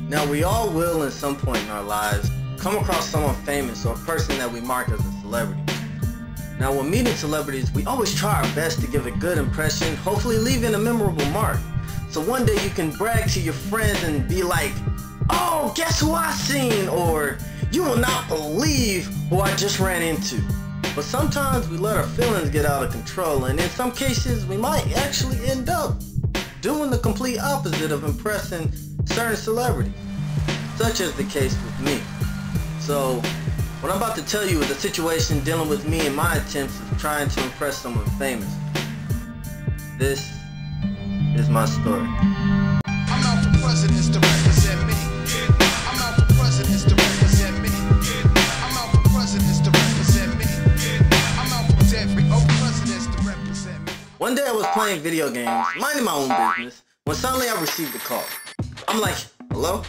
Now, we all will at some point in our lives come across someone famous or a person that we mark as a celebrity. Now, when meeting celebrities, we always try our best to give a good impression, hopefully leaving a memorable mark. So one day you can brag to your friends and be like, "Oh, guess who I seen?" Or, "You will not believe who I just ran into." But sometimes we let our feelings get out of control, and in some cases we might actually end up doing the complete opposite of impressing certain celebrities, such as the case with me. So what I'm about to tell you is a situation dealing with me and my attempts of trying to impress someone famous. This is my story. I'm out for presidents to represent me. I'm out for presidents to represent me. I'm out for presidents to represent me. I'm out for every presidents to represent me. One day I was playing video games, minding my own business, when suddenly I received a call. I'm like, "Hello?"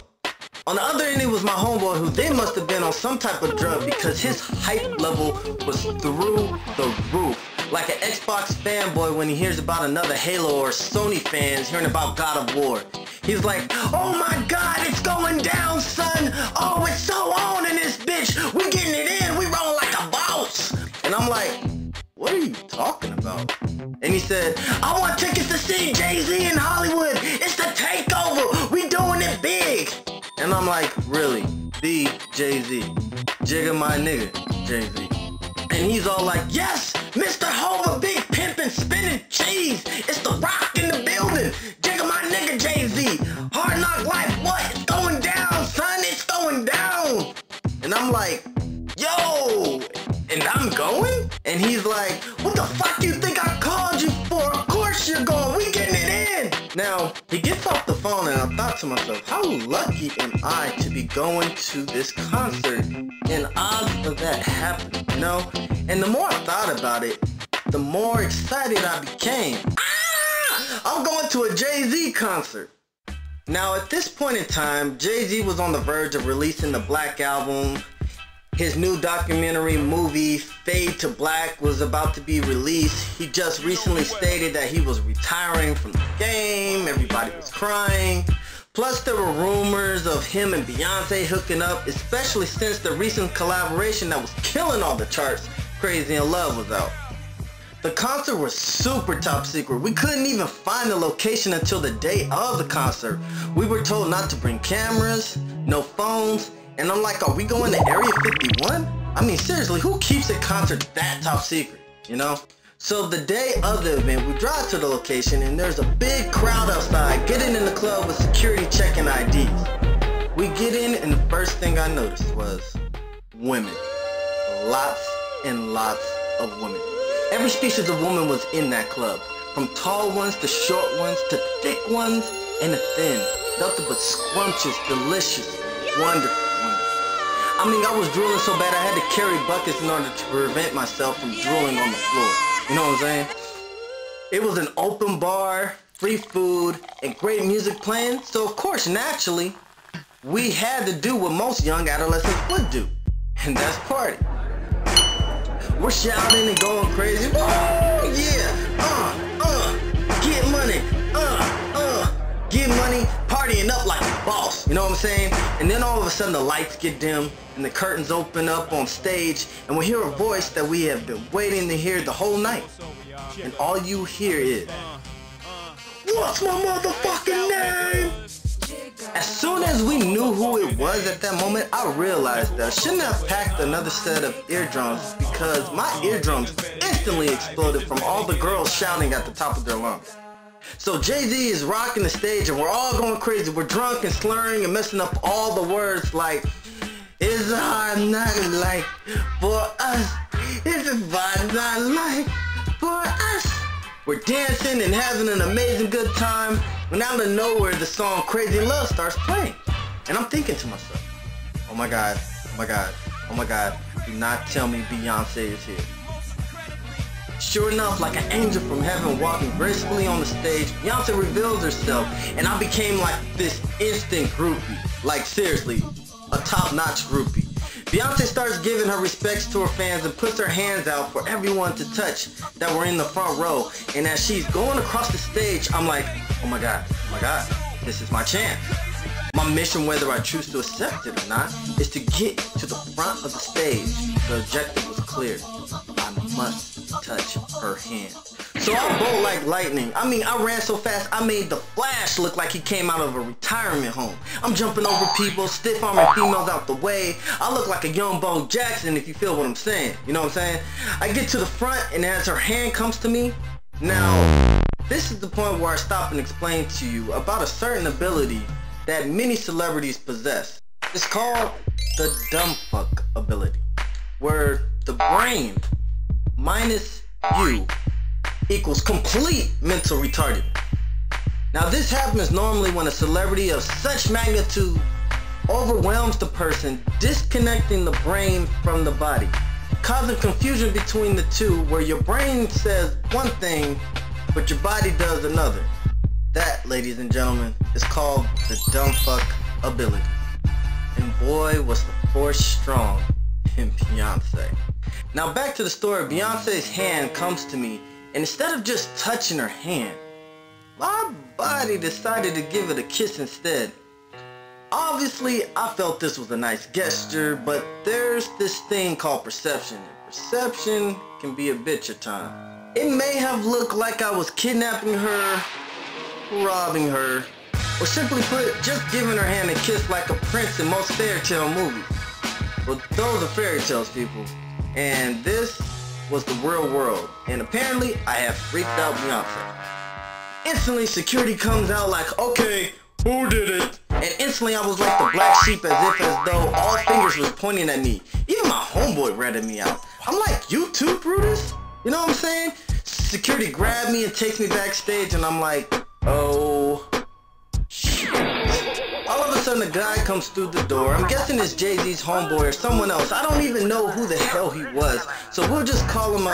On the other end, it was my homeboy, who they must have been on some type of drug because his hype level was through the roof. Like an Xbox fanboy when he hears about another Halo, or Sony fans hearing about God of War. He's like, "Oh my God, it's going down, son. Oh, it's so on in this bitch. We getting it in. We rolling like a boss." And I'm like, "What are you talking about?" And he said, "I want tickets to see Jay-Z in Hollywood. It's the takeover. We doing it big." And I'm like, "Really? The Jay-Z? Jigga my nigga, Jay-Z." And he's all like, "Yes, Mr. Hova, big pimpin', spinning cheese. It's the Rock in the building. Jigga my nigga, Jay-Z. Hard Knock Life, what? It's going down, son. It's going down." And I'm like, "Yo, and I'm going?" And he's like, "What the fuck you think I called you for? Of course you're going. We getting it in." Now, he gets off the phone, and I thought to myself, how lucky am I to be going to this concert and odds of that happening, you know? And the more I thought about it, the more excited I became. I'm going to a Jay-Z concert. Now, at this point in time, Jay-Z was on the verge of releasing the Black Album. His new documentary movie, Fade to Black, was about to be released. He just recently stated that he was retiring from the game. Everybody was crying. Plus, there were rumors of him and Beyonce hooking up, especially since the recent collaboration that was killing all the charts, Crazy in Love, was out. The concert was super top secret. We couldn't even find the location until the day of the concert. We were told not to bring cameras, no phones, and I'm like, are we going to Area 51? I mean, seriously, who keeps a concert that top secret, you know? So the day of the event, we drive to the location, and there's a big crowd outside getting in the club with security checking IDs. We get in, and the first thing I noticed was women. Lots and lots of women. Every species of woman was in that club, from tall ones to short ones to thick ones and the thin. Nothing but scrumptious, delicious, wonderful. I mean, I was drooling so bad I had to carry buckets in order to prevent myself from drooling on the floor. You know what I'm saying? It was an open bar, free food, and great music playing, so of course, naturally, we had to do what most young adolescents would do, and that's party. We're shouting and going crazy. Oh, yeah, get money, get money, partying up like a boss, you know what I'm saying? And then all of a sudden the lights get dim and the curtains open up on stage, and we hear a voice that we have been waiting to hear the whole night. And all you hear is, "What's my motherfucking name?" As soon as we knew who it was at that moment, I realized that I shouldn't have packed another set of eardrums, because my eardrums instantly exploded from all the girls shouting at the top of their lungs. So Jay-Z is rocking the stage and we're all going crazy. We're drunk and slurring and messing up all the words like, "It's hard not like for us. It's hard not like for us." We're dancing and having an amazing good time when out of nowhere the song Crazy in Love starts playing. And I'm thinking to myself, oh my God, oh my God, oh my God, do not tell me Beyonce is here. Sure enough, like an angel from heaven walking gracefully on the stage, Beyonce reveals herself, and I became like this instant groupie. Like seriously, a top-notch groupie. Beyonce starts giving her respects to her fans and puts her hands out for everyone to touch that were in the front row. And as she's going across the stage, I'm like, oh my God, this is my chance. My mission, whether I choose to accept it or not, is to get to the front of the stage. The objective was clear. I must touch her hand. So I bolt like lightning. I mean, I ran so fast, I made the Flash look like he came out of a retirement home. I'm jumping over people, stiff-arming females out the way. I look like a young Bo Jackson, if you feel what I'm saying. You know what I'm saying? I get to the front, and as her hand comes to me, now, this is the point where I stop and explain to you about a certain ability that many celebrities possess. It's called the dumb fuck ability, where the brain minus you equals complete mental retardedness. Now this happens normally when a celebrity of such magnitude overwhelms the person, disconnecting the brain from the body, causing confusion between the two, where your brain says one thing but your body does another. That, ladies and gentlemen, is called the dumb fuck ability. And boy, was the force strong in Beyonce. Now back to the story. Beyonce's hand comes to me, and instead of just touching her hand, my body decided to give it a kiss instead. Obviously, I felt this was a nice gesture, but there's this thing called perception. And perception can be a bitch at times. It may have looked like I was kidnapping her, robbing her, or simply put, just giving her hand a kiss like a prince in most fairy tale movies. But those are fairy tales, people. And this was the real world. And apparently, I have freaked out Beyonce. Instantly, security comes out like, okay, who did it? And instantly, I was like the black sheep, as though all fingers was pointing at me. Even my homeboy ratted me out. I'm like, you too, Brutus? You know what I'm saying? Security grabbed me and takes me backstage, and I'm like, oh, shit. All of a sudden, a guy comes through the door. I'm guessing it's Jay-Z's homeboy or someone else. I don't even know who the hell he was. So we'll just call him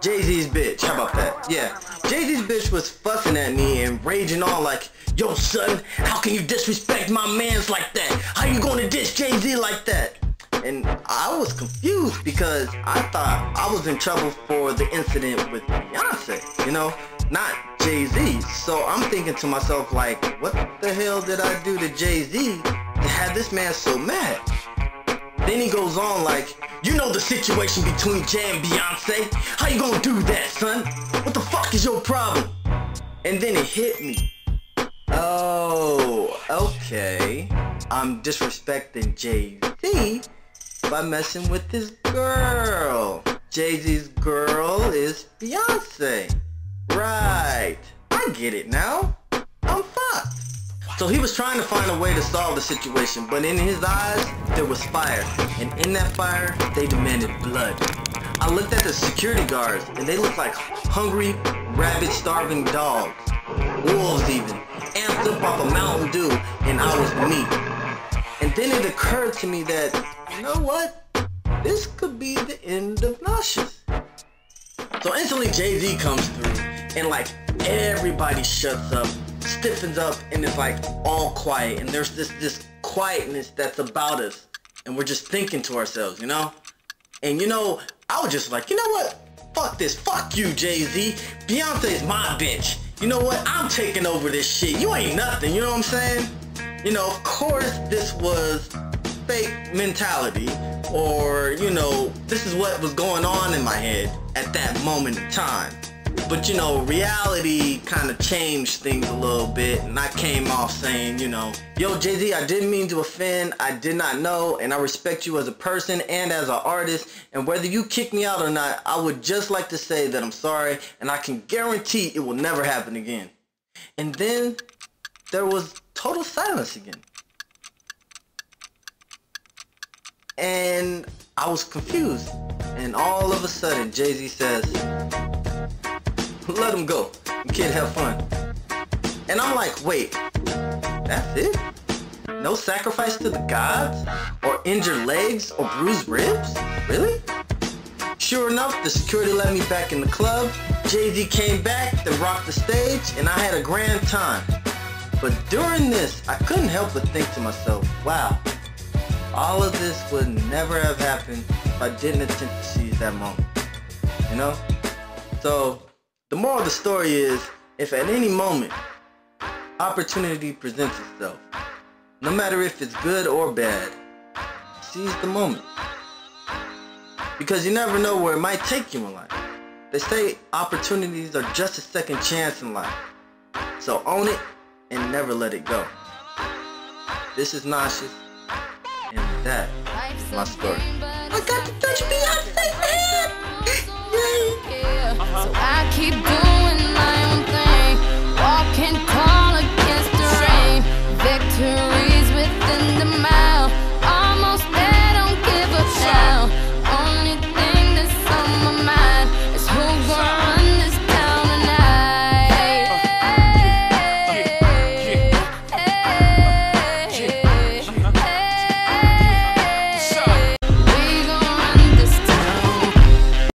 Jay-Z's bitch. How about that? Yeah. Jay-Z's bitch was fussing at me and raging on like, yo son, how can you disrespect my mans like that? How you gonna diss Jay-Z like that? And I was confused because I thought I was in trouble for the incident with Beyonce, you know, not Jay-Z. So I'm thinking to myself like, what the hell did I do to Jay-Z to have this man so mad? Then he goes on like, you know the situation between Jay and Beyonce? How you gonna do that, son? What the fuck is your problem? And then it hit me. Oh, okay. I'm disrespecting Jay-Z by messing with his girl. Jay-Z's girl is Beyonce. Right. I get it now. I'm fucked. So he was trying to find a way to solve the situation, but in his eyes, there was fire. And in that fire, they demanded blood. I looked at the security guards, and they looked like hungry, rabid, starving dogs. Wolves even. Amped up off a Mountain Dew, and I was meat. And then it occurred to me that, you know what? This could be the end of Naucious. So instantly Jay-Z comes through, and like everybody shuts up, stiffens up, and it's like all quiet, and there's this quietness that's about us, and we're just thinking to ourselves, you know? And you know, I was just like, you know what? Fuck this, fuck you, Jay-Z. Beyonce is my bitch. You know what? I'm taking over this shit. You ain't nothing, you know what I'm saying? You know, of course this was fake mentality, or, you know, this is what was going on in my head at that moment in time. But, you know, reality kind of changed things a little bit, and I came off saying, you know, yo, Jay-Z, I didn't mean to offend, I did not know, and I respect you as a person and as an artist, and whether you kick me out or not, I would just like to say that I'm sorry, and I can guarantee it will never happen again. And then there was total silence again. And I was confused, and all of a sudden Jay-Z says, let him go, kid, have fun. And I'm like, wait, that's it? No sacrifice to the gods? Or injured legs? Or bruised ribs? Really? Sure enough, the security let me back in the club. Jay-Z came back, then rocked the stage, and I had a grand time. But during this, I couldn't help but think to myself, wow, all of this would never have happened if I didn't attempt to seize that moment. You know? So, the moral of the story is, if at any moment opportunity presents itself, No matter if it's good or bad, seize the moment. Because you never know where it might take you in life. They say opportunities are just a second chance in life. So own it and never let it go. This is Naucious, and that is my story. I got to touch Beyonce's head! Yay! So I keep doing